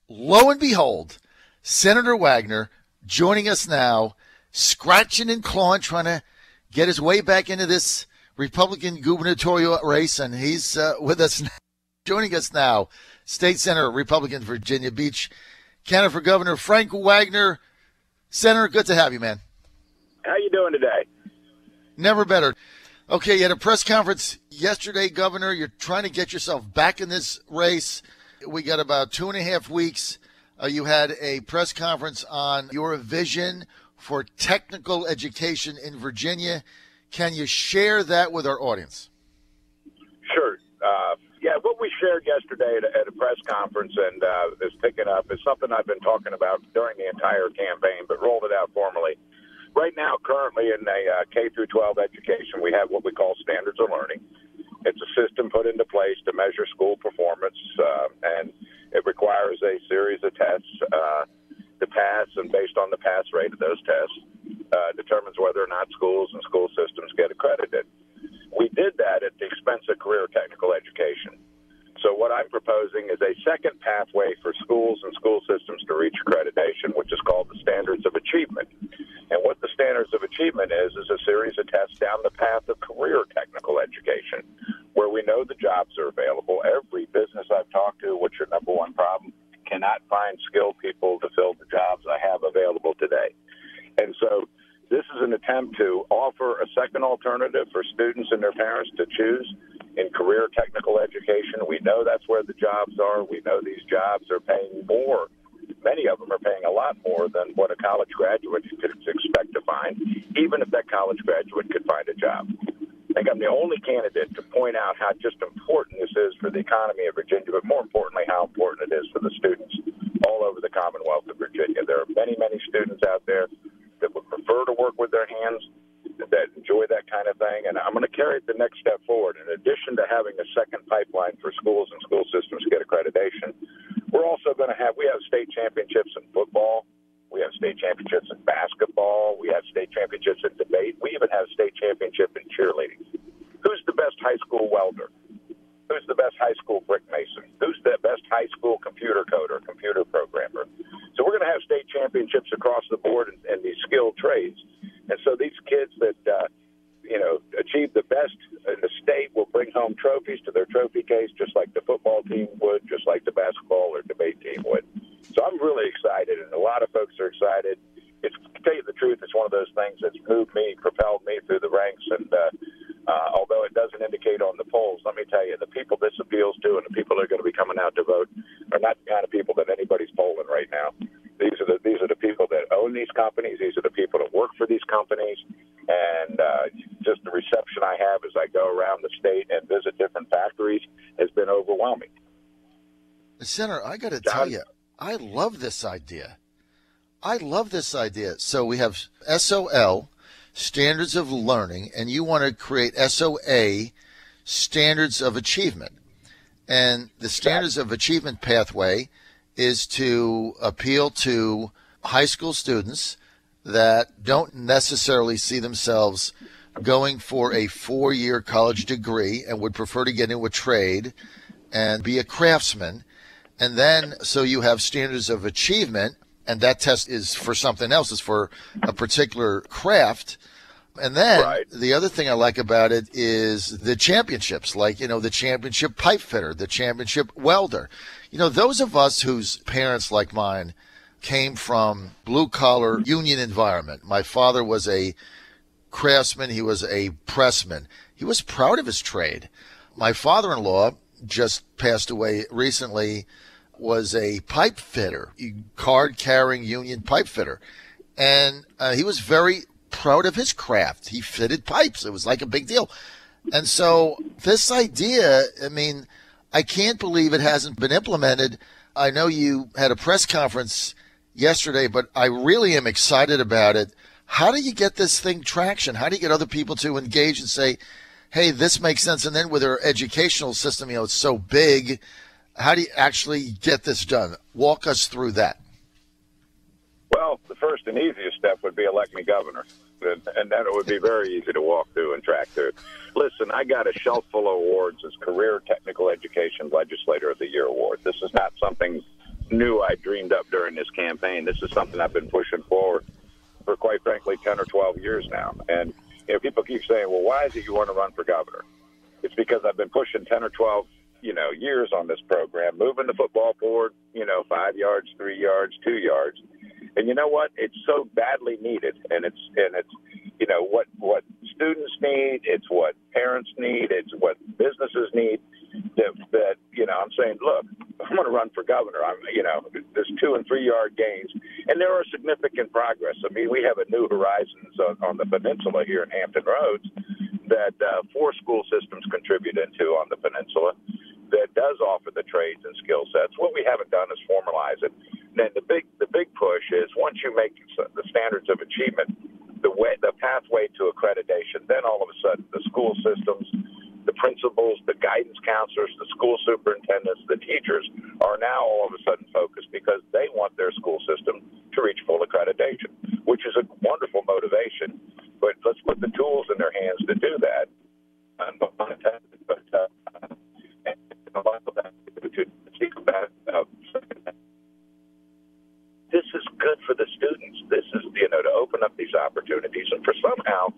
lo and behold, Senator Wagner joining us now, scratching and clawing, trying to get his way back into this Republican gubernatorial race, and he's with us now, joining us now, State Senator, Republican, Virginia Beach, candidate for Governor Frank Wagner. Senator, good to have you, man. How you doing today? Never better. Okay, you had a press conference yesterday, Governor. You're trying to get yourself back in this race. We got about 2.5 weeks. You had a press conference on your vision for technical education in Virginia. Can you share that with our audience? Sure. What we shared yesterday at a press conference and is picking up is something I've been talking about during the entire campaign, but rolled it out formally. Right now, currently in a K through 12 education, we have what we call standards of learning. It's a system put into place to measure school performance, and it requires a series of tests to pass, and based on the pass rate of those tests, determines whether or not schools and school systems get accredited. We did that at the expense of career technical education. So what I'm proposing is a second pathway for schools and school systems to reach accreditation, which is called the Standards of Achievement. And what the Standards of Achievement is a series of tests down the path of career technical education, where we know the jobs are available. Every business I've talked to, what's your number one problem? Cannot find skilled people to fill the jobs I have available today. And so this is an attempt to offer a second alternative for students and their parents to choose in career technical education. We know that's where the jobs are. We know these jobs are paying more. Many of them are paying a lot more than what a college graduate could expect to find, even if that college graduate could find a job. I think I'm the only candidate to point out how just important this is for the economy of Virginia, but more importantly, how important it is for the students all over the Commonwealth of Virginia. There are many, many students out there that would prefer to work with their hands, that enjoy that kind of thing. And I'm going to carry it the next step forward. In addition to having a second pipeline for schools and school systems to get accreditation, we're also going to we have state championships in football. We have state championships in basketball. We have state championships in debate. We even have a state championship in cheerleading. Who's the best high school welder? Who's the best high school brick mason? Who's the best high school computer coder, computer programmer? So we're going to have state championships across the board in these skilled trades. And so these kids that, achieve the best in the state will bring home trophies to their trophy case, just like the football team would, just like the basketball or debate team would. So I'm really excited, and a lot of folks are excited. To tell you the truth, it's one of those things that's moved me, propelled me through the ranks, and although it doesn't indicate on the polls, let me tell you, the people this appeals to and the people that are going to be coming out to vote are not the kind of people that anybody's polling right now. These are the people that own these companies. These are the people that work for these companies. And just the reception I have as I go around the state and visit different factories has been overwhelming. Senator, I got to tell you, I love this idea. So we have SOL, Standards of Learning, and you want to create SOA, Standards of Achievement. And the Standards of Achievement pathway is to appeal to high school students that don't necessarily see themselves going for a 4-year college degree and would prefer to get into a trade and be a craftsman. And then, so you have Standards of Achievement, and that test is for something else. It's for a particular craft. And then The other thing I like about it is the championships, like, the championship pipe fitter, the championship welder. Those of us whose parents like mine came from blue-collar union environment. My father was a craftsman. He was a pressman. He was proud of his trade. My father-in-law just passed away recently, was a pipe fitter, card-carrying union pipe fitter. And he was very proud of his craft. He fitted pipes. It was like a big deal. And so this idea, I can't believe it hasn't been implemented. I know you had a press conference yesterday, but I really am excited about it. How do you get this thing traction? How do you get other people to engage and say, hey, this makes sense? And then with our educational system, it's so big. How do you actually get this done? Walk us through that. Well, the first and easiest step would be elect me governor. And then it would be very easy to walk through and track through. Listen, I got a shelf full of awards as Career Technical Education Legislator of the Year award. This is not something knew I dreamed up during this campaign. This is something I've been pushing forward for, quite frankly, 10 or 12 years now. And people keep saying, well, why is it you want to run for governor? It's because I've been pushing 10 or 12, years on this program, moving the football forward, 5 yards, 3 yards, 2 yards. And you know what? It's so badly needed. And it's what students need. It's what parents need. It's what businesses need. That I'm saying, look, I'm going to run for governor. There's 2 and 3 yard gains, and there are significant progress. I mean, we have a New Horizons on the peninsula here in Hampton Roads that 4 school systems contribute into on the peninsula that does offer the trades and skill sets. What we haven't done is formalize it. Then the big push is once you make the standards of achievement the pathway to accreditation, then all of a sudden the school systems, the principals, the guidance counselors, the school superintendents, the teachers are now all of a sudden focused because they want their school system to reach full accreditation, which is a wonderful motivation. But let's put the tools in their hands to do that. This is good for the students. This is, to open up these opportunities. And for somehow,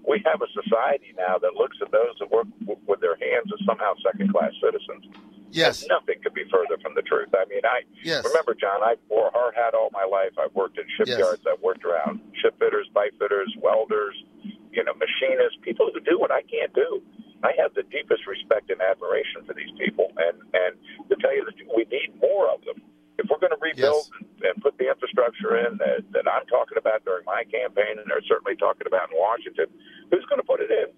we have a society now that looks at those that work with their hands as somehow second-class citizens. Yes. And nothing could be further from the truth. I mean, remember, John, I wore a hard hat all my life. I've worked in shipyards. Yes. I've worked around ship fitters, pipe fitters, welders, machinists, people who do what I can't do. I have the deepest respect and admiration for these people. And to tell you that we need more of them. If we're going to rebuild and put the infrastructure in that I'm talking about during my campaign, and they're certainly talking about in Washington, who's going to put it in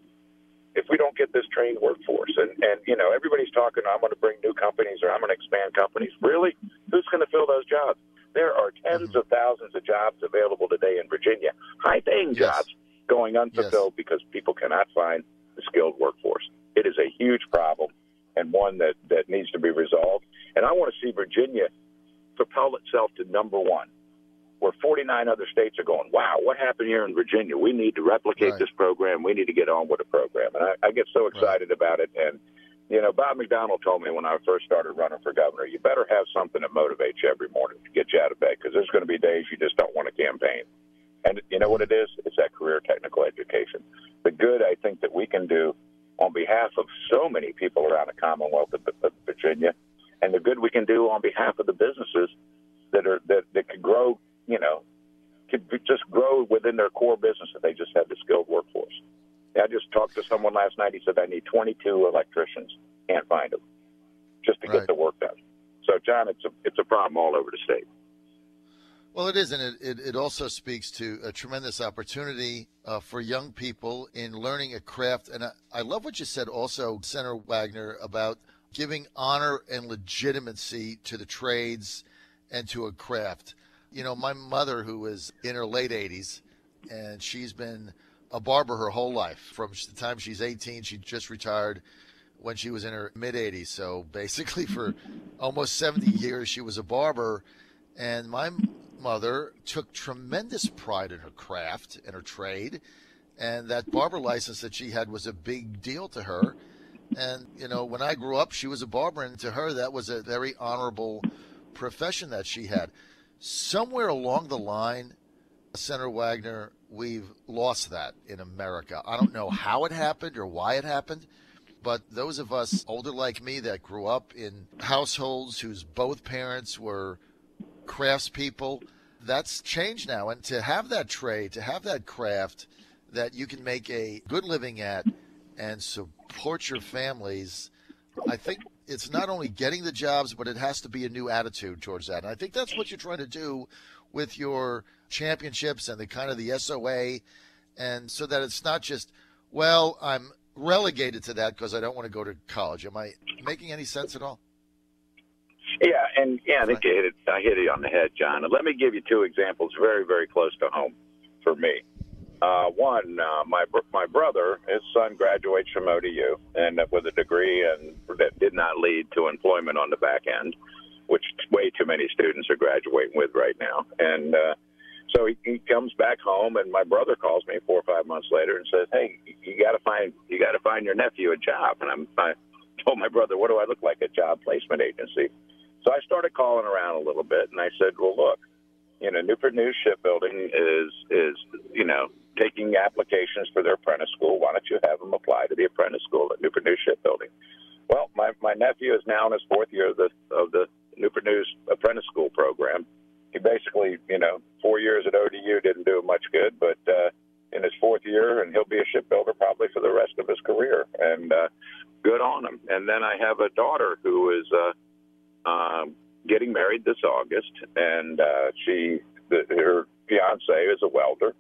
if we don't get this trained workforce? And everybody's talking, I'm going to bring new companies or I'm going to expand companies. Really? Who's going to fill those jobs? There are tens of thousands of jobs available today in Virginia, high-paying jobs going unfulfilled because people cannot find the skilled workforce. It is a huge problem and one that needs to be resolved. And I want to see Virginia propel itself to number 1, where 49 other states are going, wow, what happened here in Virginia? We need to replicate this program. We need to get on with the program. And I get so excited about it. And, Bob McDonald told me when I first started running for governor, you better have something that motivates you every morning to get you out of bed, because there's going to be days you just don't want to campaign. And you know what it is? It's that career technical education. The good I think that we can do on behalf of so many people around the Commonwealth of Virginia, and the good we can do on behalf of the businesses that could grow, could just grow within their core business if they just had the skilled workforce. I just talked to someone last night. He said, I need 22 electricians. Can't find them just to get the work done. So, John, it's a problem all over the state. Well, it is, and it also speaks to a tremendous opportunity for young people in learning a craft. And I love what you said also, Senator Wagner, about giving honor and legitimacy to the trades and to a craft. My mother, who is in her late 80s, and she's been a barber her whole life. From the time she's 18, she just retired when she was in her mid-80s. So basically for almost 70 years, she was a barber. And my mother took tremendous pride in her craft and her trade. And that barber license that she had was a big deal to her. And, when I grew up, she was a barber, and to her, that was a very honorable profession that she had. Somewhere along the line, Senator Wagner, we've lost that in America. I don't know how it happened or why it happened, but those of us older like me that grew up in households whose both parents were craftspeople, that's changed now. And to have that trade, to have that craft that you can make a good living at and support your families, I think it's not only getting the jobs, but it has to be a new attitude towards that. And I think that's what you're trying to do with your championships and the kind of the SOA, and so that it's not just, well, I'm relegated to that because I don't want to go to college. Am I making any sense at all? Yeah, and I think I hit it on the head, John. And let me give you 2 examples very, very close to home for me. One, my brother, his son graduates from ODU and with a degree and that did not lead to employment on the back end, which way too many students are graduating with right now. And so he comes back home, and my brother calls me 4 or 5 months later and says, "Hey, you got to find your nephew a job." And I told my brother, "What do I look like? A job placement agency?" So I started calling around a little bit, and I said, well, look, Newport News Shipbuilding is taking applications for their apprentice school. Why don't you have them apply to the apprentice school at Newport News Shipbuilding? Well, my nephew is now in his fourth year of the Newport News apprentice school program. He basically, 4 years at ODU didn't do him much good, but in his fourth year, and he'll be a shipbuilder probably for the rest of his career, and good on him. And then I have a daughter who is getting married this August, and her fiance is a welder.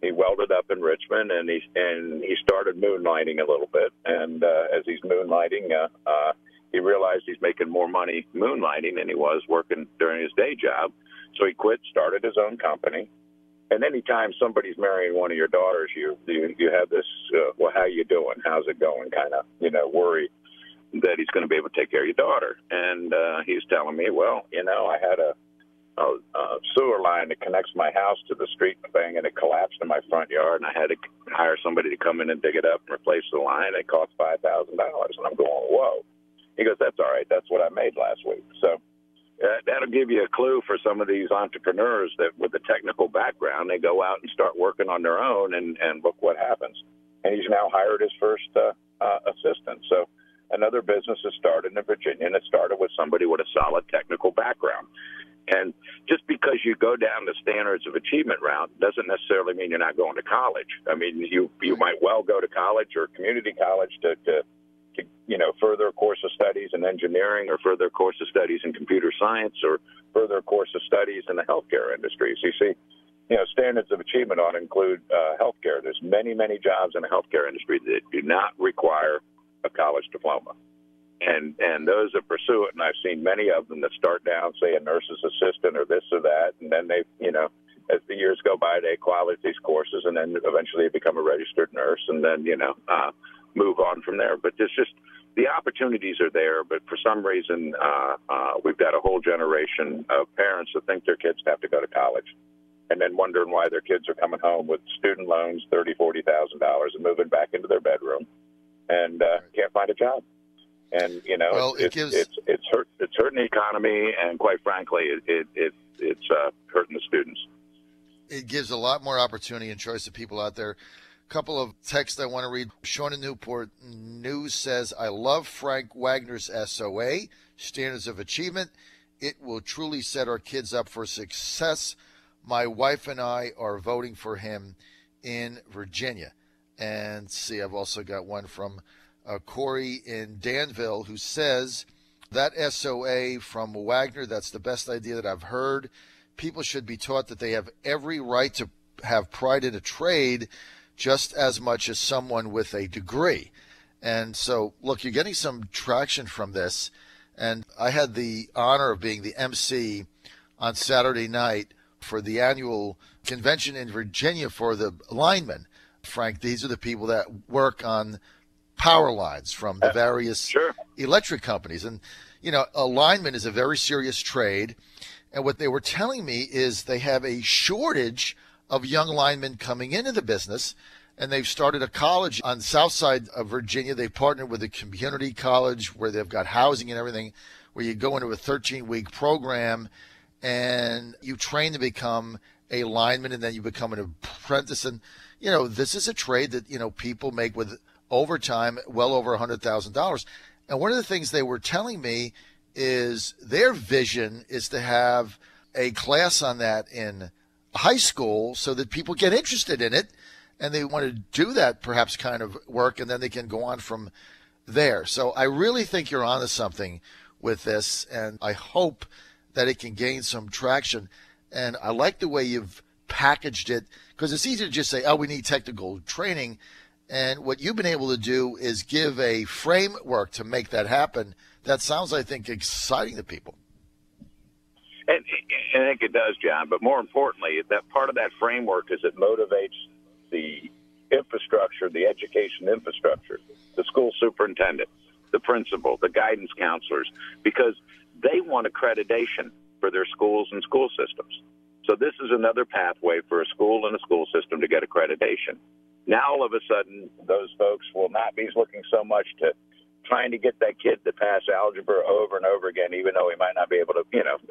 He welded up in Richmond, and he started moonlighting a little bit. And as he's moonlighting, he realized he's making more money moonlighting than he was working during his day job. So he quit, started his own company. And anytime somebody's marrying one of your daughters, you have this, well, how you doing? How's it going? Kind of, worry that he's going to be able to take care of your daughter. And he's telling me, well, I had a sewer line that connects my house to the street thing, and it collapsed in my front yard, and I had to hire somebody to come in and dig it up and replace the line. It cost $5,000, and I'm going, whoa. He goes, that's all right. That's what I made last week. So that'll give you a clue for some of these entrepreneurs that with a technical background, they go out and start working on their own, and look what happens. And he's now hired his first assistant. So another business has started in Virginia, and it started with somebody with a solid technical background. And just because you go down the standards of achievement route doesn't necessarily mean you're not going to college. I mean, you might well go to college or community college to further a course of studies in engineering, or further a course of studies in computer science, or further a course of studies in the healthcare industry. So you see, standards of achievement ought to include healthcare. There's many, many jobs in the healthcare industry that do not require a college diploma. And those that pursue it, and I've seen many of them that start down, say, a nurse's assistant or this or that, and then they, as the years go by, they qualify these courses, and then eventually they become a registered nurse, and then, move on from there. But there's just, the opportunities are there, but for some reason, we've got a whole generation of parents that think their kids have to go to college, and then wondering why their kids are coming home with student loans, $30,000, $40,000, and moving back into their bedroom, and can't find a job. And well, it's hurting the economy, and quite frankly, it's hurting the students. It gives a lot more opportunity and choice to people out there. A couple of texts I want to read. Sean in Newport News says, I love Frank Wagner's SOA, Standards of Achievement. It will truly set our kids up for success. My wife and I are voting for him in Virginia. And see, I've also got one from Corey in Danville, who says that SOA from Wagner, that's the best idea that I've heard. People should be taught that they have every right to have pride in a trade just as much as someone with a degree. And so, look, you're getting some traction from this. And I had the honor of being the MC on Saturday night for the annual convention in Virginia for the linemen. Frank, these are the people that work on power lines from the various electric companies. And, a lineman is a very serious trade. And what they were telling me is they have a shortage of young linemen coming into the business. And they've started a college on the south side of Virginia. They've partnered with a community college where they've got housing and everything, where you go into a 13-week program and you train to become a lineman, and then you become an apprentice. And, this is a trade that, people make with overtime well over $100,000. And one of the things they were telling me is their vision is to have a class on that in high school so that people get interested in it, and they want to do that perhaps kind of work, and then they can go on from there. So I really think you're onto something with this, and I hope that it can gain some traction. And I like the way you've packaged it, because it's easy to just say, oh, we need technical training. And what you've been able to do is give a framework to make that happen. That sounds, I think, exciting to people. And I think it does, John. But more importantly, that part of that framework is it motivates the infrastructure, the education infrastructure, the school superintendent, the principal, the guidance counselors, because they want accreditation for their schools and school systems. So this is another pathway for a school and a school system to get accreditation. Now, all of a sudden, those folks will not be looking so much to trying to get that kid to pass algebra over and over again, even though he might not be able to,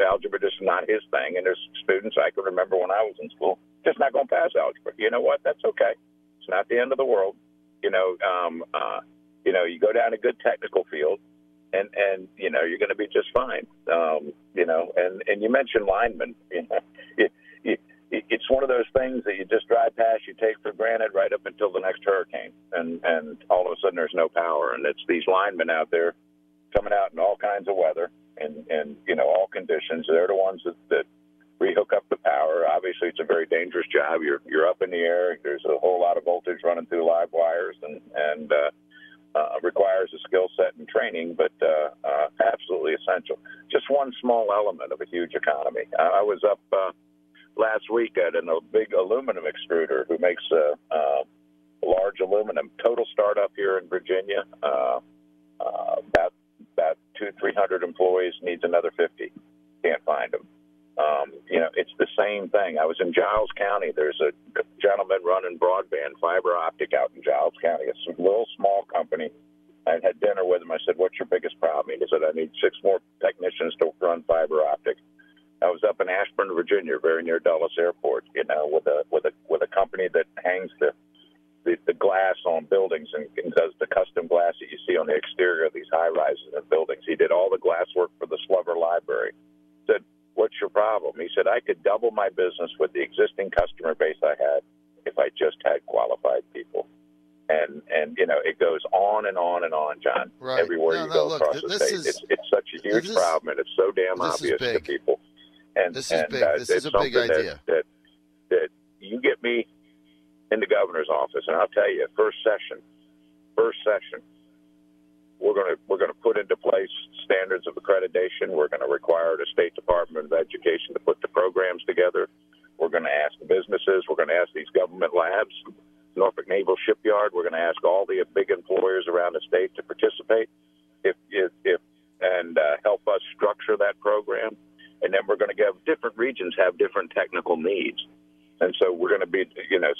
algebra just not his thing. And there's students I can remember when I was in school just not going to pass algebra. You know what? That's okay. It's not the end of the world. You go down a good technical field, and you're going to be just fine. And you mentioned linemen. It's one of those things that you just drive past, you take for granted right up until the next hurricane, and all of a sudden there's no power, and it's these linemen out there coming out in all kinds of weather and all conditions. They're the ones that rehook up the power. Obviously, it's a very dangerous job. You're up in the air. There's a whole lot of voltage running through live wires, and requires a skill set and training, but absolutely essential. Just one small element of a huge economy. I was up last week at a big aluminum extruder who makes large aluminum. Total startup here in Virginia, about 200-300 employees, needs another 50. Can't find them. It's the same thing. I was in Giles County. There's a gentleman running broadband fiber optic out in Giles County. It's a little small company. I had dinner with him. I said, "What's your biggest problem?" He said, "I need 6 more technicians to run fiber optic." I was up in Ashburn, Virginia, very near Dulles Airport, with a company that hangs the glass on buildings and does the custom glass that you see on the exterior of these high rises and buildings. He did all the glass work for the Slover Library. I said, "What's your problem?" He said, "I could double my business with the existing customer base I had if I just had qualified people." And it goes on and on and on, John. Right. Everywhere you go across the state, it's such a huge problem, and it's so damn obvious to people. And this is big. This is a big idea. That you get me in the governor's office, and I'll tell you, first session, we're going to put into place standards of accreditation. We're going to require the State Department of Education to put the programs together. We're going to ask the businesses. We're going to ask these government labs, Norfolk Naval Shipyard. We're going to ask all the big employers around the state to participate, and help us structure that program. And then we're going to give different regions have different technical needs. And so we're going to be,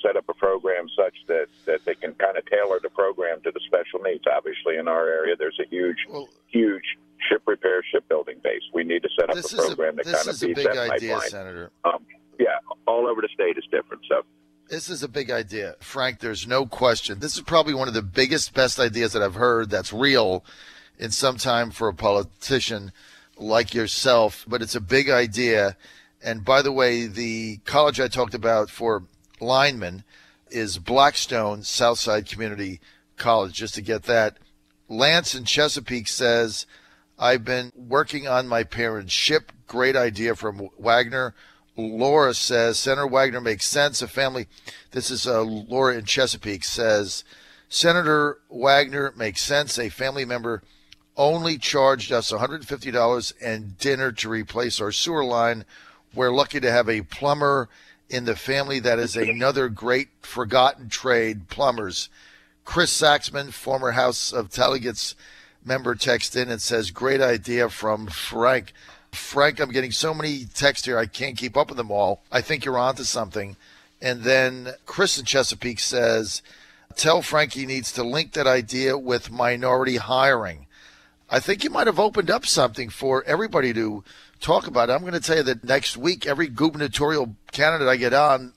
set up a program such that they can kind of tailor the program to the special needs. Obviously, in our area, there's a huge ship repair, shipbuilding base. We need to set up a program that kind of beats that pipeline. This is a big idea, Senator. All over the state is different. So this is a big idea, Frank. There's no question. This is probably one of the biggest, best ideas that I've heard that's real in some time for a politician like yourself, but it's a big idea. And by the way, the college I talked about for linemen is Blackstone Southside Community College, just to get that. Lance in Chesapeake says, "I've been working on my parents' ship." Great idea from Wagner. Laura says, "Senator Wagner makes sense. A family," this is Laura in Chesapeake, says, "Senator Wagner makes sense. A family member only charged us $150 and dinner to replace our sewer line. We're lucky to have a plumber in the family. That is another great forgotten trade, plumbers." Chris Saxman, former House of Delegates member, texts in and says, "Great idea from Frank." Frank, I'm getting so many texts here, I can't keep up with them all. I think you're onto something. And then Chris in Chesapeake says, "Tell Frank he needs to link that idea with minority hiring." I think you might have opened up something for everybody to talk about. I'm going to tell you that next week, every gubernatorial candidate I get on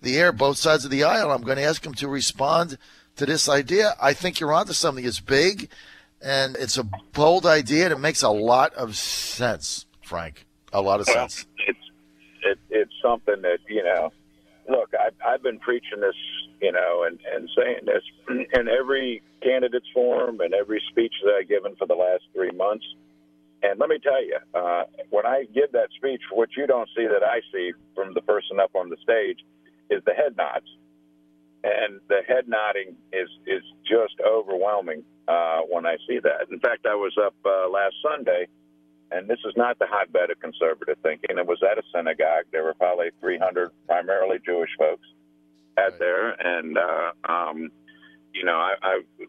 the air, both sides of the aisle, I'm going to ask them to respond to this idea. I think you're onto something. It's big, and it's a bold idea, and it makes a lot of sense, Frank. A lot of sense. It's something that, look, I've been preaching this, and saying this in every candidate's forum and every speech that I've given for the last 3 months. And let me tell you, when I give that speech, what you don't see that I see from the person up on the stage is the head nods. And the head nodding is just overwhelming when I see that. In fact, I was up last Sunday, and this is not the hotbed of conservative thinking. It was at a synagogue. There were probably 300 primarily Jewish folks out there. And,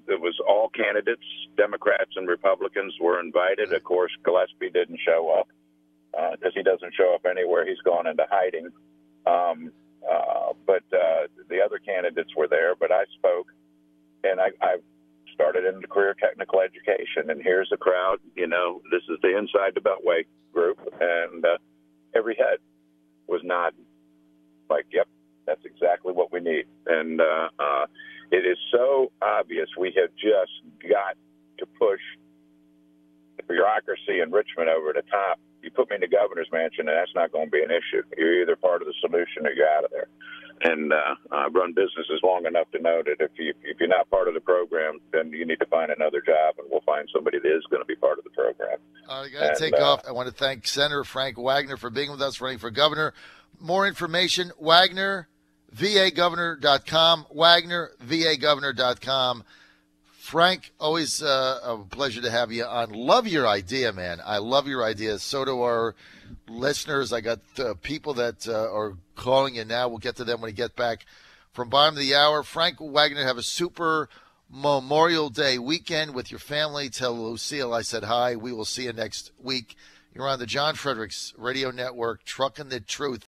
it was all candidates, Democrats and Republicans were invited. Of course, Gillespie didn't show up because he doesn't show up anywhere. He's gone into hiding. But the other candidates were there. But I spoke, and I started in the career technical education. And here's a crowd, this is the Inside the Beltway group, and every head was nodding like, yep, that's exactly what we need. And it is so obvious we have just got to push the bureaucracy in Richmond over the top. You put me in the governor's mansion, and that's not going to be an issue. You're either part of the solution or you're out of there. And I've run businesses long enough to know that if you're not part of the program, then you need to find another job, and we'll find somebody that is going to be part of the program. I got to take off. I want to thank Senator Frank Wagner for being with us, running for governor. More information, Wagner, VAGovernor.com, Wagner, VAGovernor.com. Frank, always a pleasure to have you on. Love your idea, man. I love your idea. So do our listeners. I got people that are calling you now. We'll get to them when we get back from bottom of the hour. Frank Wagner, have a super Memorial Day weekend with your family. Tell Lucille I said hi. We will see you next week. You're on the John Fredericks Radio Network, Trucking the Truth.